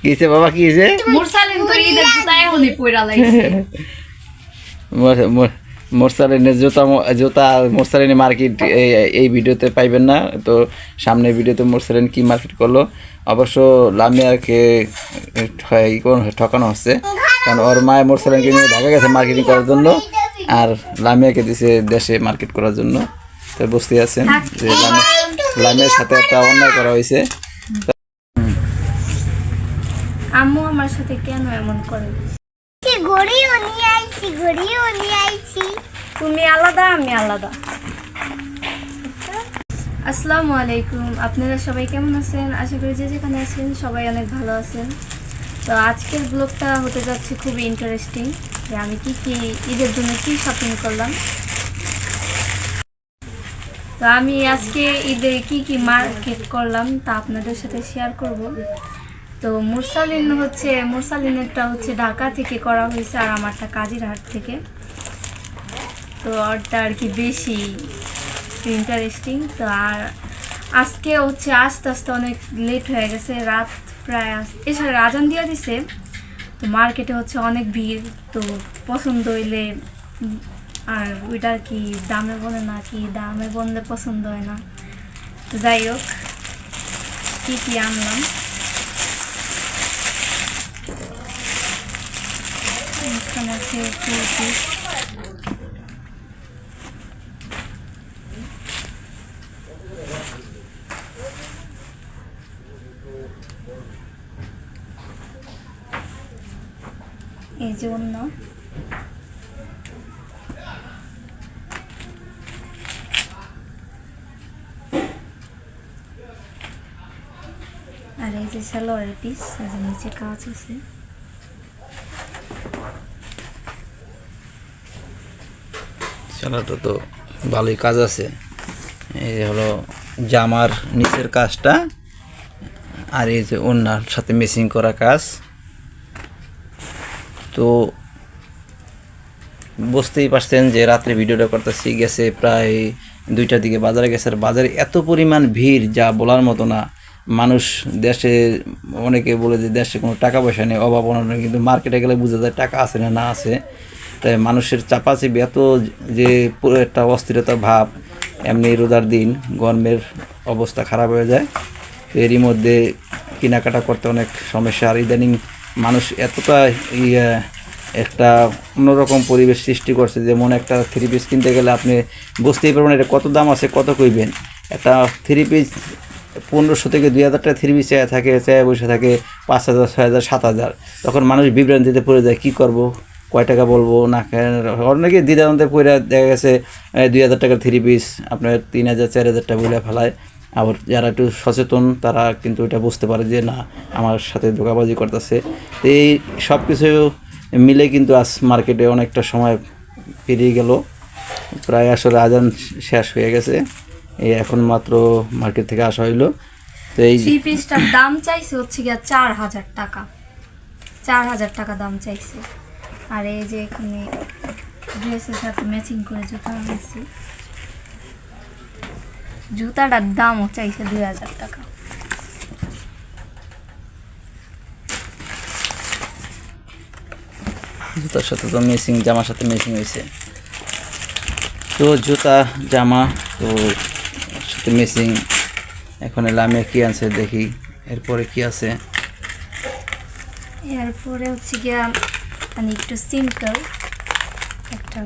কিছে বাবা কিছে মুরসালিন তো ঈদের জুতা এখনই পয়রা লাইছে মোরসালিনের জুতা মোরসালিনের মার্কেট এই ভিডিওতে পাইবেন না, তো সামনের ভিডিওতে মোরসালিন কি মার্কেট করলো। অবশ্য লামিয়াকে ঠকানো হচ্ছে, কারণ ওর মায়ের মোরসালিনকে নিয়ে ঢাকা গেছে মার্কেটিং করার জন্য, আর লামিয়াকে দিছে দেশে মার্কেট করার জন্য। তো বুঝতে আছেন যে লামিয়ার সাথে একটা অন্যায় করা হয়েছে। আম্মু আমার সাথে কেন এমন করে? তুমি আলাদা, আমি আলাদা। আসসালামু আলাইকুম, আপনারা সবাই কেমন আছেন? আশা করি যে যেখানে আছেন সবাই অনেক ভালো আছেন। তো আজকের ব্লগটা হতে যাচ্ছে খুবই ইন্টারেস্টিং, যে আমি কি ঈদের জন্য কি শপিং করলাম। তো আমি আজকে ঈদে কি মার্কেট করলাম তা আপনাদের সাথে শেয়ার করব। তো মুরসালিনেরটা হচ্ছে ঢাকা থেকে করা হয়েছে, আর আমারটা কাজিরহাট থেকে। তো ওরটা আর কি বেশি ইন্টারেস্টিং। তো আর আজকে হচ্ছে আস্তে আস্তে অনেক লেট হয়ে গেছে, রাত প্রায় এছাড়া আজান দিয়ে দিছে। তো মার্কেটে হচ্ছে অনেক ভিড়, তো পছন্দ হইলে আর ওইটা কি দামে বলে না, কি দামে বললে পছন্দ হয় না। তো যাই হোক, কি আনলাম এখানে আছে এই যে অন্য আর এই যে সালোয়ারের পিস, এই যে নিচে কাজ আছে। সালোয়ারটা তো ভালোই কাজ আছে, এই যে হলো জামার নিচের কাজটা, আর এই যে ওড়নার সাথে মেসিং করা কাজ। তো বুঝতেই পারছেন যে রাত্রে ভিডিওটা করতেছি, গেছে প্রায় 2টার দিকে বাজারে গেছে, আর বাজারে এত পরিমাণ ভিড় যা বলার মতো না। মানুষ দেশে অনেকে বলে যে দেশে কোনো টাকা পয়সা নেই, অভাব অনটন, কিন্তু মার্কেটে গেলে বোঝা যায় টাকা আছে না আছে। তাই মানুষের চাপাচাপি এত যে পুরো একটা অস্থিরতা ভাব, এমনি রোজার দিন গরমের অবস্থা খারাপ হয়ে যায়। তো এরই মধ্যে কেনাকাটা করতে অনেক সমস্যা, আর ইদানিং মানুষ এতটা একটা অন্যরকম পরিবেশ সৃষ্টি করছে। যেমন একটা 3 পিস কিনতে গেলে আপনি বুঝতেই পারবেন এটা কত দাম আছে, কত কইবেন। একটা 3 পিস 1500 থেকে 2000 টাকা 3 পিস চায় বসে থাকে 5000, 6000, 7000। তখন মানুষ বিভ্রান্তিতে পড়ে যায়, কী করব, কয় টাকা বলবো না। অনেকে দ্বিধাদ্বন্দ্বে পড়ে দেখা গেছে 2000 টাকার 3 পিস আপনার 3000, 4000 টাকা বলে ফেলায়। আবার যারা একটু সচেতন তারা কিন্তু এটা বুঝতে পারে যে না, আমার সাথে ধোঁকাবাজি করতেছে। তো এই সব কিছু মিলে কিন্তু আজ মার্কেটে অনেকটা সময় পেরিয়ে গেল, প্রায় আসলে আজান শেষ হয়ে গেছে, এই এখন মাত্র মার্কেট থেকে আসা হইলো। তো এই 3 পিসটার দাম চাইছে হচ্ছে গিয়া 4000 টাকা, 4000 টাকা দাম চাইছে। আর এই যে এখানে ড্রেসের সাথে ম্যাচিং করে জুতা আনছি, জুতাটার দামও চাইছে 2000 টাকা। জুতার সাথে তো মেসিং, জামার সাথে মেসিং হয়েছে। তো জুতা জামা তো সাথে মেসিং। এখন লামিয়া কি আছে দেখি, এরপরে কি আছে। এরপরে হচ্ছে গিয়া মানে একটু সিম্পল একটা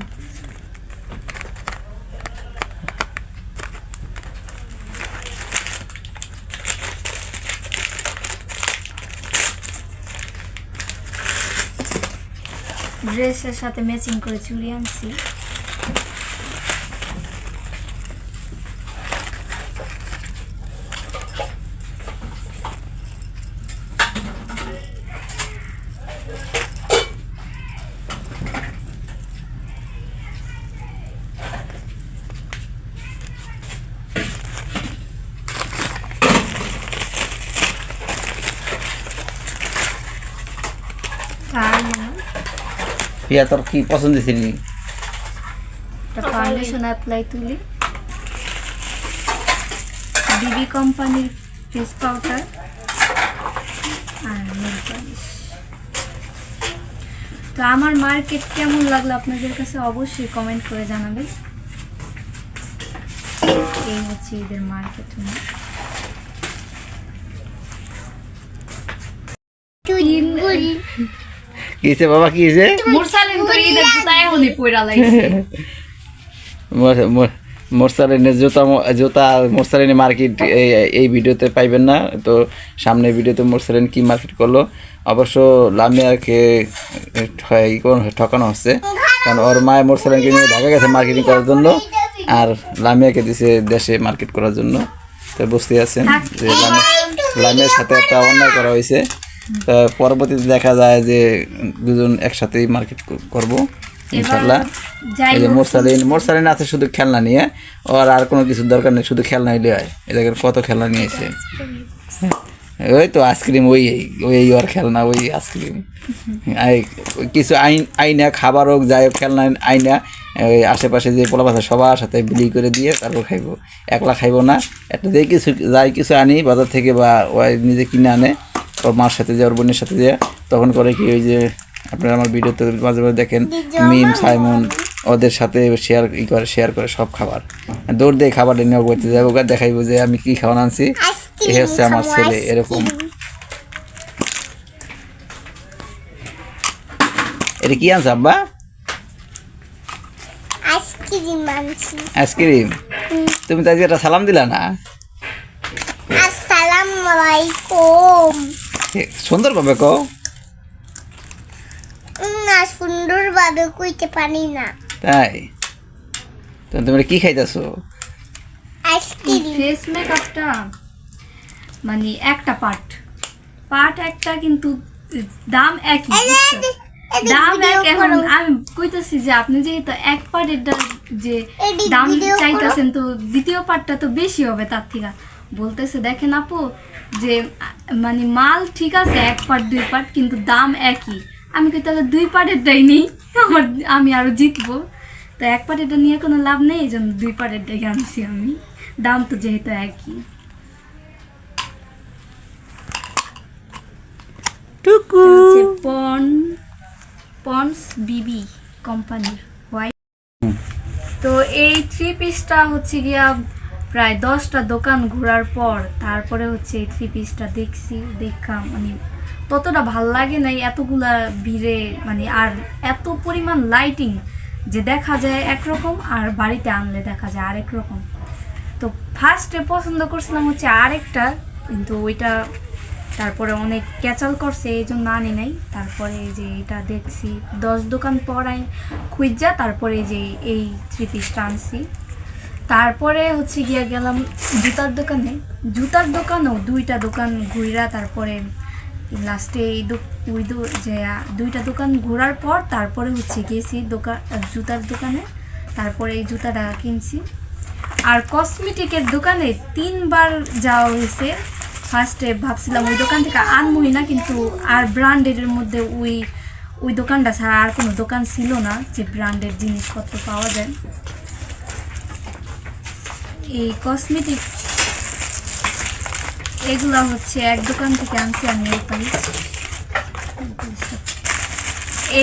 ড্রেসের সাথে ম্যাচিং করে চুড়ি আনছি। পিয়া তোর কি পছন্দ ছিল? ফাউন্ডেশন অ্যাপ্লাই তুলি, বিবি কোম্পানির ফেস পাউডার, আর নেল পালিশ। তো আমার মার্কেট কেমন লাগলো আপনাদের কাছে অবশ্যই কমেন্ট করে জানাবেন। এই হচ্ছে ঈদের মার্কেট। কিছে বাবা কিছে মুরসালিন তো ঈদের জুতা এখনই পয়রা লাগছে। মোরসালিনের জুতা মোরসালিনের মার্কেট এই ভিডিওতে পাইবেন না। তো সামনের ভিডিওতে মোরসালিন কি মার্কেট করলো অবশ্য লামিয়াকে ঠকানো হচ্ছে, কারণ ওর মায়ের মোরসালিনকে নিয়ে ঢাকা গেছে মার্কেটিং করার জন্য, আর লামিয়াকে দিছে দেশে মার্কেট করার জন্য। তো বুঝতেই আছেন যে লামিয়ার সাথে একটা অন্যায় করা হয়েছে। তা পরবর্তীতে দেখা যায় যে দুজন একসাথেই মার্কেট করব ইনশাল্লাহ। এই যে মোরসালিন আছে শুধু খেলনা নিয়ে, ওর আর কোনো কিছুর দরকার নেই, শুধু খেলনা নিলে হয়। এদের কত খেলনা নিয়েছে, ওই তো আইসক্রিম, ওই ওর খেলনা, ওই আইসক্রিম, কিছু আইনা খাবার হোক যাই হোক খেলনা আইনা ওই আশেপাশে যে পোলাপাশা সবার সাথে বিলি করে দিয়ে তারপর খাইবো, একলা খাইবো না। একটা দিয়ে কিছু যাই কিছু আনি বাজার থেকে বা ওই নিজে কিনে আনে ওর মার সাথে যে ওর বোনের সাথে যে, তখন করে কি ওই যে আপনারা আমার ভিডিওতে মাঝে মাঝে দেখেন মিম সাইমন ওদের সাথে শেয়ার করে সব খাবার, দৌড় দিয়ে খাবার নিয়ে করতে যাবো, দেখাইবো যে আমি কি খাবার আনছি, এই হচ্ছে আমার ছেলে। এরকম এটা কি আনছে আব্বা? আইসক্রিম। তুমি তো আজকে একটা সালাম দিলা না? আসসালামু আলাইকুম। সুন্দর ভাবে কও না, সুন্দর ভাবে কইতে পারি না। তাই? তো তোমরা কি খাইতেছো? আইসক্রিম। ফেস মেকআপটা মানে একটা পার্ট একটা, কিন্তু দাম একই, দাম এক। এখন আমি কইতেছি যে আপনি যেহেতু এক পার্টের যে দাম চাইতেছেন, তো দ্বিতীয় পার্টটা তো বেশি হবে তার থেকে। বলতেছে দেখেন আপু যে মানে মাল ঠিক আছে 1 পার্ট 2 পার্ট, কিন্তু দাম একই। আমি কই তাহলে 2 পার্টেরটাই নেই, আমি আরো জিতবো। তো 1 পার্টেরটা নিয়ে কোনো লাভ নেই, এই জন্য 2 পার্টেরটাই আনছি আমি, দাম তো যেহেতু একই। পন্স বিবি কোম্পানির হোয়াইট। তো এই 3 পিসটা হচ্ছে গিয়া প্রায় 10টা দোকান ঘোরার পর তারপরে হচ্ছে এই 3 পিসটা দেখা মানে ততটা ভাল লাগে নাই, এতগুলা ভিড়ে মানে, আর এত পরিমাণ লাইটিং যে দেখা যায় একরকম আর বাড়িতে আনলে দেখা যায় আরেক রকম। তো ফার্স্টে পছন্দ করছিলাম হচ্ছে আরেকটা, কিন্তু ওইটা তারপরে অনেক ক্যাচাল করছে এই জন্য আনি নাই। তারপরে যে এটা দেখছি 10 দোকান পর খুঁজা, তারপরে যে এই 3 পিসটা আনছি। তারপরে হচ্ছে গিয়া গেলাম জুতার দোকানেও 2টা দোকান ঘুরা, তারপরে লাস্টে এই যে 2টা দোকান ঘোরার পর তারপরে হচ্ছে গেছি জুতার দোকানে, তারপরে এই জুতাটা কিনছি। আর কসমেটিকের দোকানে 3বার যাওয়া হয়েছে। ফার্স্টে ভাবছিলাম ওই দোকান থেকে আনবই না, কিন্তু আর ব্র্যান্ডের মধ্যে ওই দোকানটা ছাড়া আর কোনো দোকান ছিল না যে ব্র্যান্ডের জিনিসপত্র পাওয়া যায়। এই কসমেটিক এগুলা হচ্ছে এক দোকান থেকে আনছি আমি।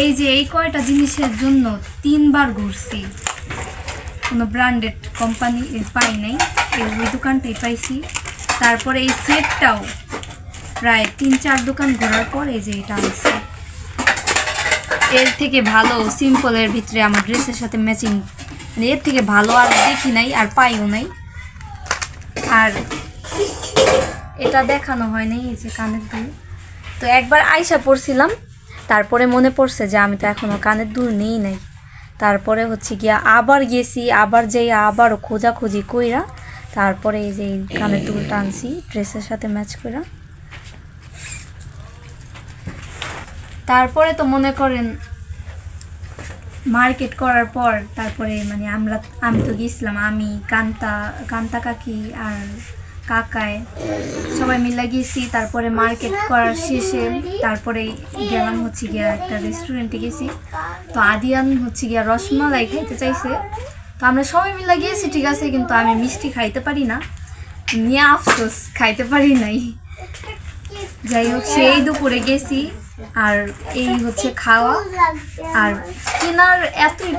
এই যে এই কয়টা জিনিসের জন্য 3বার ঘুরছি, কোনো ব্র্যান্ডেড কোম্পানি পাই নাই, ওই দোকানটাই পাইছি। তারপরে এই সেটটাও প্রায় 3-4 দোকান ঘোরার পর এই যে এটা আনছি। এর থেকে ভালো সিম্পলের ভিতরে আমার ড্রেসের সাথে ম্যাচিং, মানে এর থেকে ভালো আর দেখি নাই আর পাইও নাই। আর এটা দেখানো হয় নাই, এই যে কানের দুল। তো একবার আয়শা পরছিলাম, তারপরে মনে পড়ছে যে আমি তো এখনও কানের দুল নেই নাই। তারপরে হচ্ছে গিয়া আবার গেছি, আবার যাই আবারও খোঁজাখুঁজি কইরা তারপরে এই যে কানের দুলটা আনছি ড্রেসের সাথে ম্যাচ করা। তারপরে তো মনে করেন মার্কেট করার পর তারপরে মানে আমি তো গেছিলাম, আমি কান্তা কাকি আর কাকায় সবাই মিলে গেছি। তারপরে মার্কেট করার শেষে তারপরে গেলাম হচ্ছে গিয়া একটা রেস্টুরেন্টে গেছি। তো আদিয়ান হচ্ছে গিয়া রসমালাই খাইতে চাইছে, তো আমরা সবাই মিলে গিয়েছি ঠিক আছে, কিন্তু আমি মিষ্টি খাইতে পারি না, নিয়ে আফসোস খাইতে পারি নাই। যাই হোক সেই দুপুরে গেছি, আর এই হচ্ছে খাওয়া। আর কেনার এতই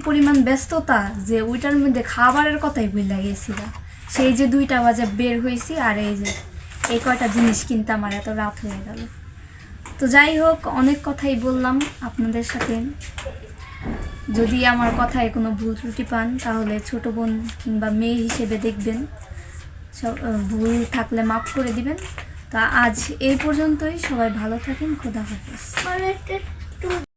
পরিমাণ ব্যস্ততা যে ওইটার মধ্যে খাবারের কথাই ভুলে গেছিলাম। সেই যে 2টা বাজে বের হয়েছি, আর এই কয়টা জিনিস কিনতে আমার এত রাত হয়ে গেল। তো যাই হোক, অনেক কথাই বললাম আপনাদের সাথে। যদি আমার কথায় কোনো ভুল ত্রুটি পান তাহলে ছোট বোন কিংবা মেয়ে হিসেবে দেখবেন, ভুল থাকলে মাফ করে দিবেন। তা আজ এই পর্যন্তই, সবাই ভালো থাকেন, খোদা হাফেজ।